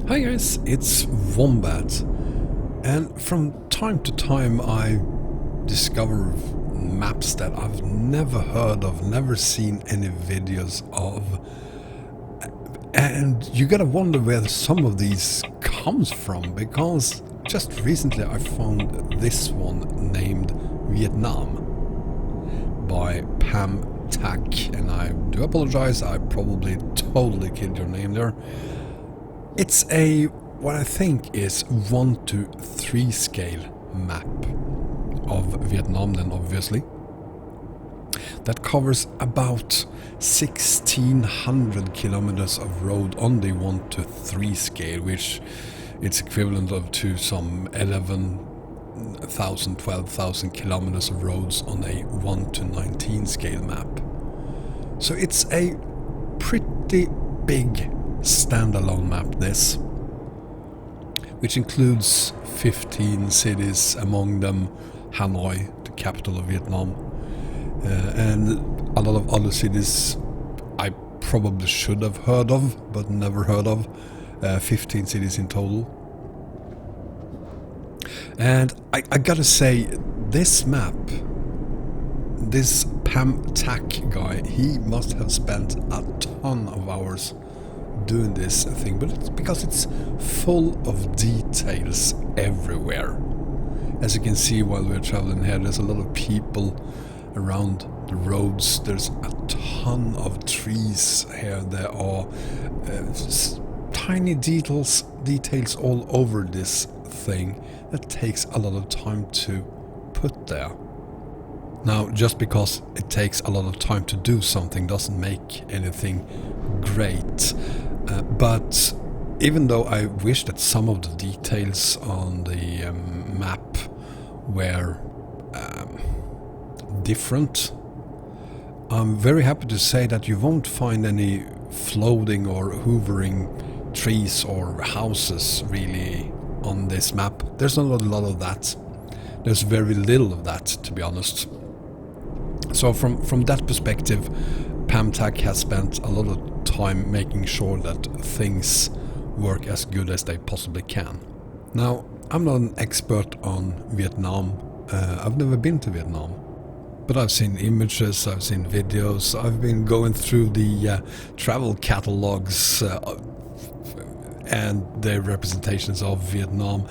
Hi guys, it's Wombat, and from time to time I discover maps that I've never heard of, never seen any videos of, and you gotta wonder where some of these comes from, because just recently I found this one named Vietnam by Thach, and I do apologize, I probably totally killed your name there. It's a, what I think is 1:3 scale map of Vietnam then, obviously. That covers about 1600 kilometers of road on the 1:3 scale, which it's equivalent of to some 11,000, 12,000 kilometers of roads on a 1:19 scale map. So it's a pretty big standalone map, this, which includes 15 cities, among them Hanoi, the capital of Vietnam, and a lot of other cities I probably should have heard of but never heard of. 15 cities in total. And I gotta say, this map, this Thach guy, he must have spent a ton of hours doing this thing, but it's because it's full of details everywhere. As you can see while we're traveling here, there's a lot of people around the roads, there's a ton of trees here, there are tiny details all over this thing that takes a lot of time to put there. Now, just because it takes a lot of time to do something doesn't make anything great. But even though I wish that some of the details on the map were different, I'm very happy to say that you won't find any floating or hoovering trees or houses really on this map. There's not a lot of that. There's very little of that, to be honest. So from that perspective, Thach has spent a lot of time making sure that things work as good as they possibly can. Now, I'm not an expert on Vietnam. I've never been to Vietnam, but I've seen images, I've seen videos, I've been going through the travel catalogs and their representations of Vietnam,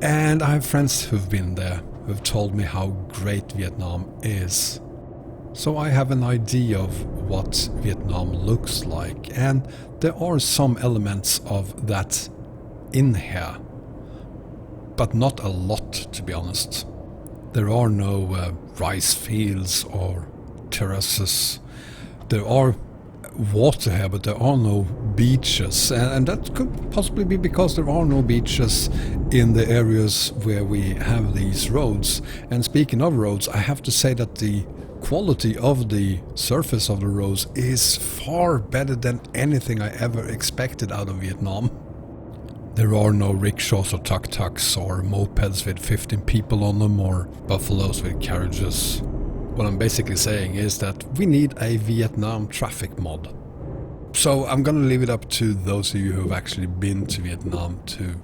and I have friends who've been there, who've told me how great Vietnam is. So I have an idea of what Vietnam looks like, and there are some elements of that in here, but not a lot, to be honest. There are no rice fields or terraces. There are water here, but there are no beaches, and that could possibly be because there are no beaches in the areas where we have these roads. And speaking of roads, I have to say that the quality of the surface of the roads is far better than anything I ever expected out of Vietnam. There are no rickshaws or tuk-tuks or mopeds with 15 people on them or buffaloes with carriages. What I'm basically saying is that we need a Vietnam traffic mod. So I'm gonna leave it up to those of you who've actually been to Vietnam to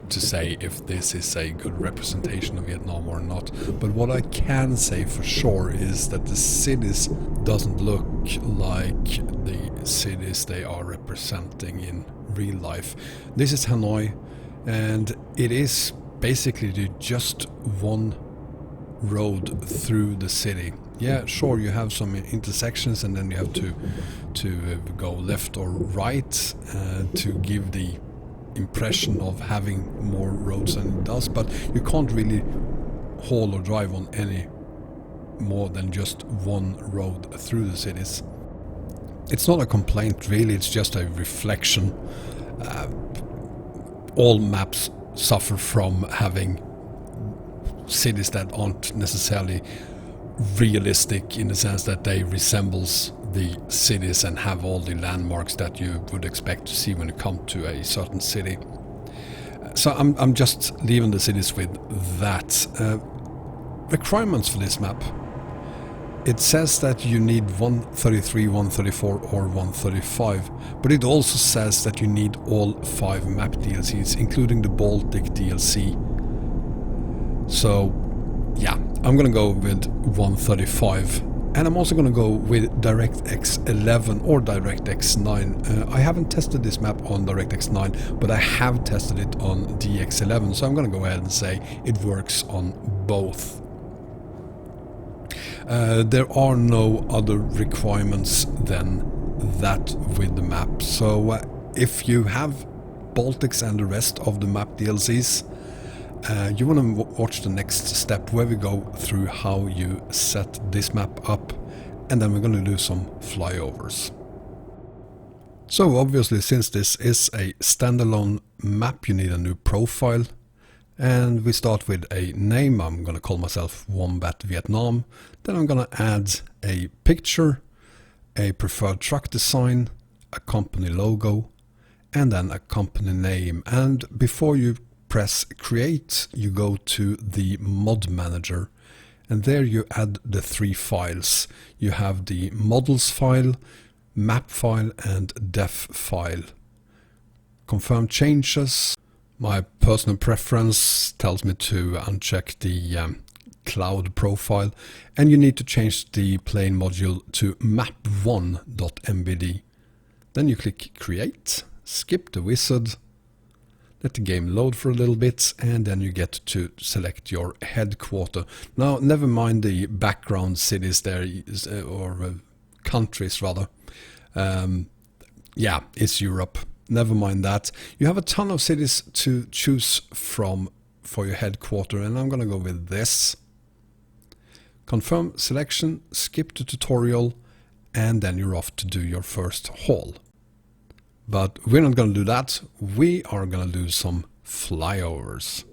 say if this is a good representation of Vietnam or not. But what I can say for sure is that the cities doesn't look like the cities they are representing in real life. This is Hanoi, and it is basically just one road through the city. Yeah, sure, you have some intersections and then you have to go left or right to give the impression of having more roads than it does, but you can't really haul or drive on any more than just one road through the cities. It's not a complaint really, it's just a reflection. All maps suffer from having cities that aren't necessarily realistic in the sense that they resembles the cities and have all the landmarks that you would expect to see when you come to a certain city. So I'm just leaving the cities with that. Requirements for this map. It says that you need 133, 134 or 135, but it also says that you need all 5 map DLCs, including the Baltic DLC. So yeah, I'm gonna go with 135, and I'm also gonna go with DirectX 11 or DirectX 9. I haven't tested this map on DirectX 9, but I have tested it on DX11, so I'm gonna go ahead and say it works on both. There are no other requirements than that with the map. So if you have Baltics and the rest of the map DLCs, you want to watch the next step where we go through how you set this map up, and then we're going to do some flyovers. So obviously, since this is a standalone map, you need a new profile. And we start with a name. I'm going to call myself Wombat Vietnam. Then I'm going to add a picture, a preferred truck design, a company logo, and then a company name. And before you press create, you go to the mod manager, and there you add the 3 files. You have the models file, map file, and def file. Confirm changes. My personal preference tells me to uncheck the cloud profile, and you need to change the plane module to map1.mbd. Then you click create, skip the wizard, let the game load for a little bit, and then you get to select your headquarter. Now, never mind the background cities there, or countries rather. Yeah, it's Europe. Never mind that. You have a ton of cities to choose from for your headquarter, and I'm gonna go with this. Confirm selection, skip the tutorial, and then you're off to do your first haul. But we're not gonna do that. We are gonna do some flyovers.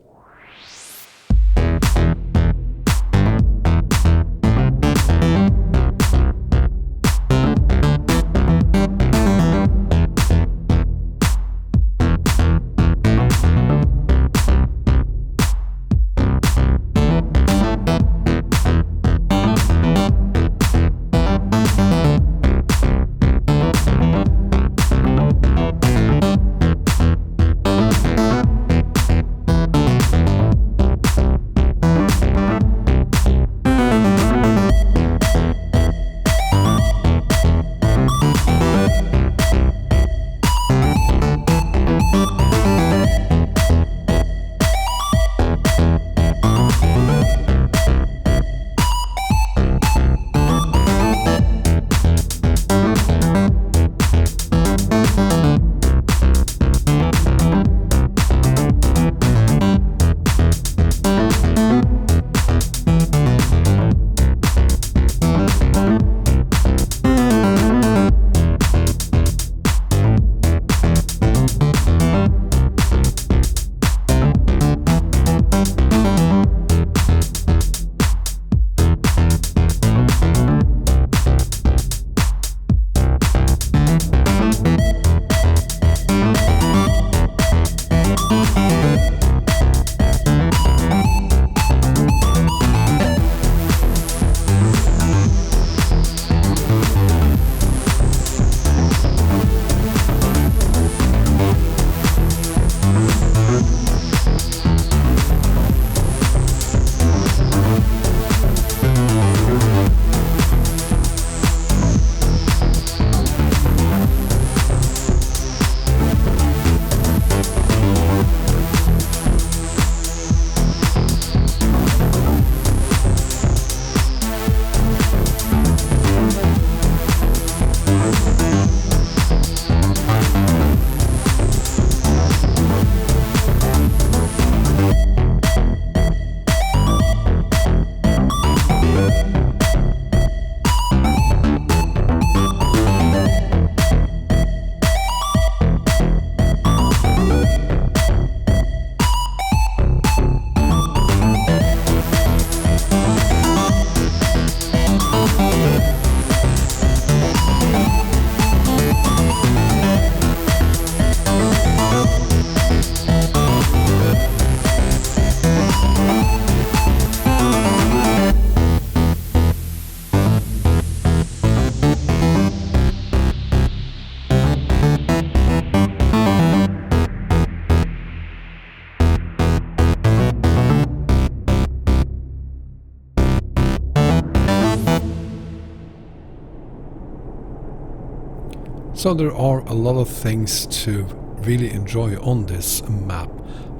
So there are a lot of things to really enjoy on this map.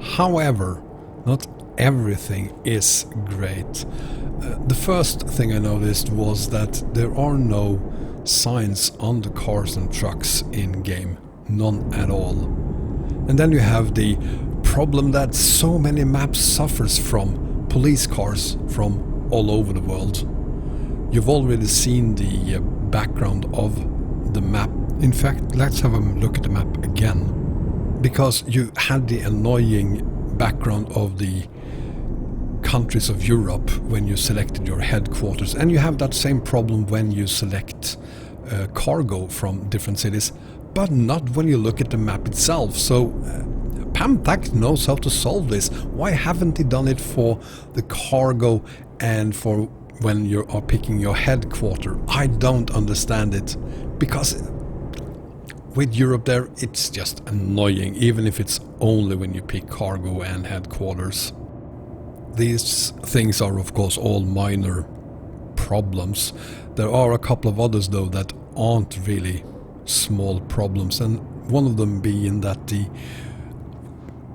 However, not everything is great. The first thing I noticed was that there are no signs on the cars and trucks in game. None at all. And then you have the problem that so many maps suffers from police cars from all over the world. You've already seen the background of the map. In fact, let's have a look at the map again. Because you had the annoying background of the countries of Europe when you selected your headquarters, and you have that same problem when you select cargo from different cities, but not when you look at the map itself. So Thach knows how to solve this. Why haven't he done it for the cargo and for when you are picking your headquarter? I don't understand it, because with Europe there, it's just annoying, even if it's only when you pick cargo and headquarters. These things are of course all minor problems. There are a couple of others though that aren't really small problems, and one of them being that the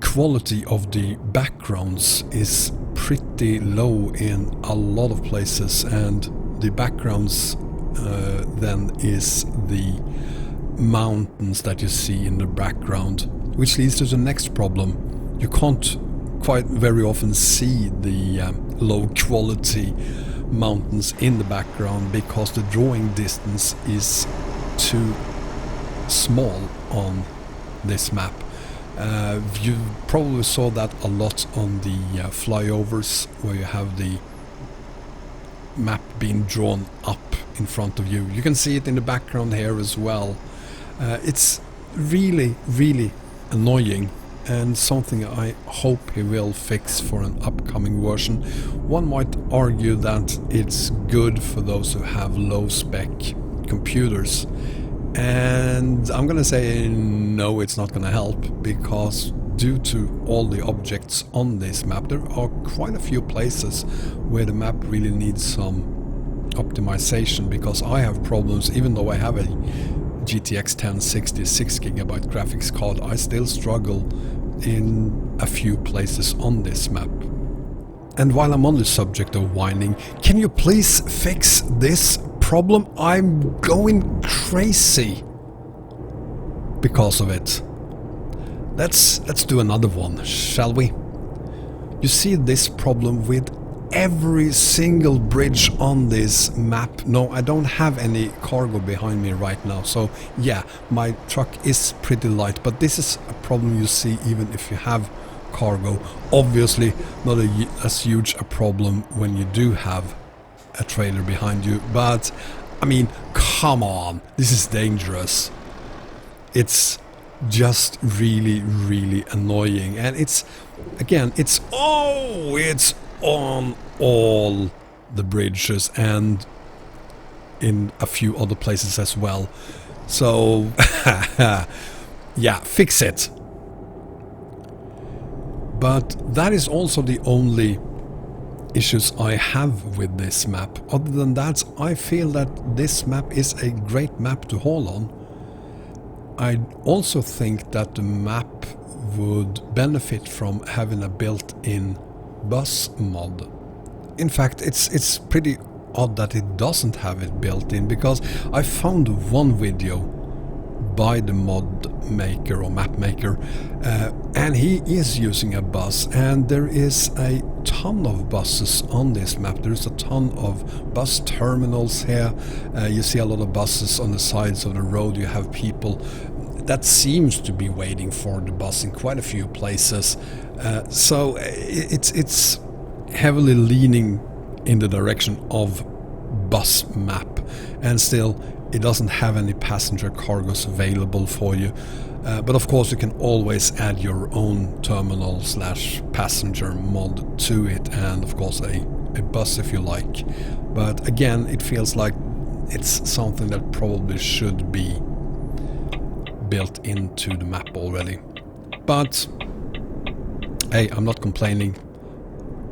quality of the backgrounds is pretty low in a lot of places, and the backgrounds then is the mountains that you see in the background, which leads to the next problem. You can't quite very often see the low quality mountains in the background because the drawing distance is too small on this map. You probably saw that a lot on the flyovers, where you have the map being drawn up in front of you. You can see it in the background here as well. It's really, really annoying, and something I hope he will fix for an upcoming version. One might argue that it's good for those who have low spec computers, and I'm gonna say no, it's not gonna help, because due to all the objects on this map, there are quite a few places where the map really needs some optimization, because I have problems. Even though I have a GTX 1060 6GB graphics card, I still struggle in a few places on this map. And while I'm on the subject of whining, can you please fix this problem? I'm going crazy because of it. Let's do another one, shall we? You see this problem with every single bridge on this map. No, I don't have any cargo behind me right now, so yeah, my truck is pretty light, but this is a problem you see even if you have cargo. Obviously not as huge a problem when you do have a trailer behind you, but I mean, come on, this is dangerous. It's just really, really annoying, and it's on all the bridges and in a few other places as well. So yeah, fix it. But that is also the only issues I have with this map. Other than that, I feel that this map is a great map to haul on. I also think that the map would benefit from having a built-in bus mod. In fact, it's pretty odd that it doesn't have it built in, because I found one video by the mod maker or map maker, and he is using a bus, and there is a ton of buses on this map. There's a ton of bus terminals here. You see a lot of buses on the sides of the road. You have people that seems to be waiting for the bus in quite a few places. So it's heavily leaning in the direction of bus map, and still it doesn't have any passenger cargoes available for you. But of course you can always add your own terminal / passenger mod to it, and of course a bus if you like. But again, it feels like it's something that probably should be built into the map already. But hey, I'm not complaining.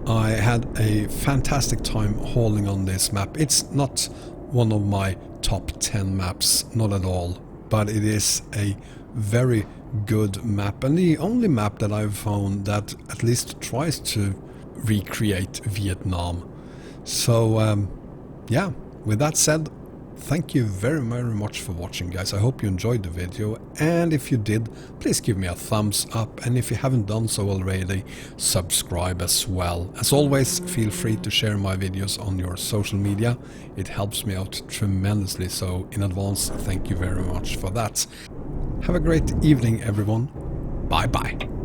I had a fantastic time hauling on this map. It's not one of my top 10 maps, not at all. but it is a very good map, and the only map that I've found that at least tries to recreate Vietnam. So yeah, with that said, thank you very much for watching, guys. I hope you enjoyed the video, and if you did, please give me a thumbs up, and if you haven't done so already, subscribe as well. As always, feel free to share my videos on your social media. It helps me out tremendously, so in advance, thank you very much for that. Have a great evening, everyone. Bye bye.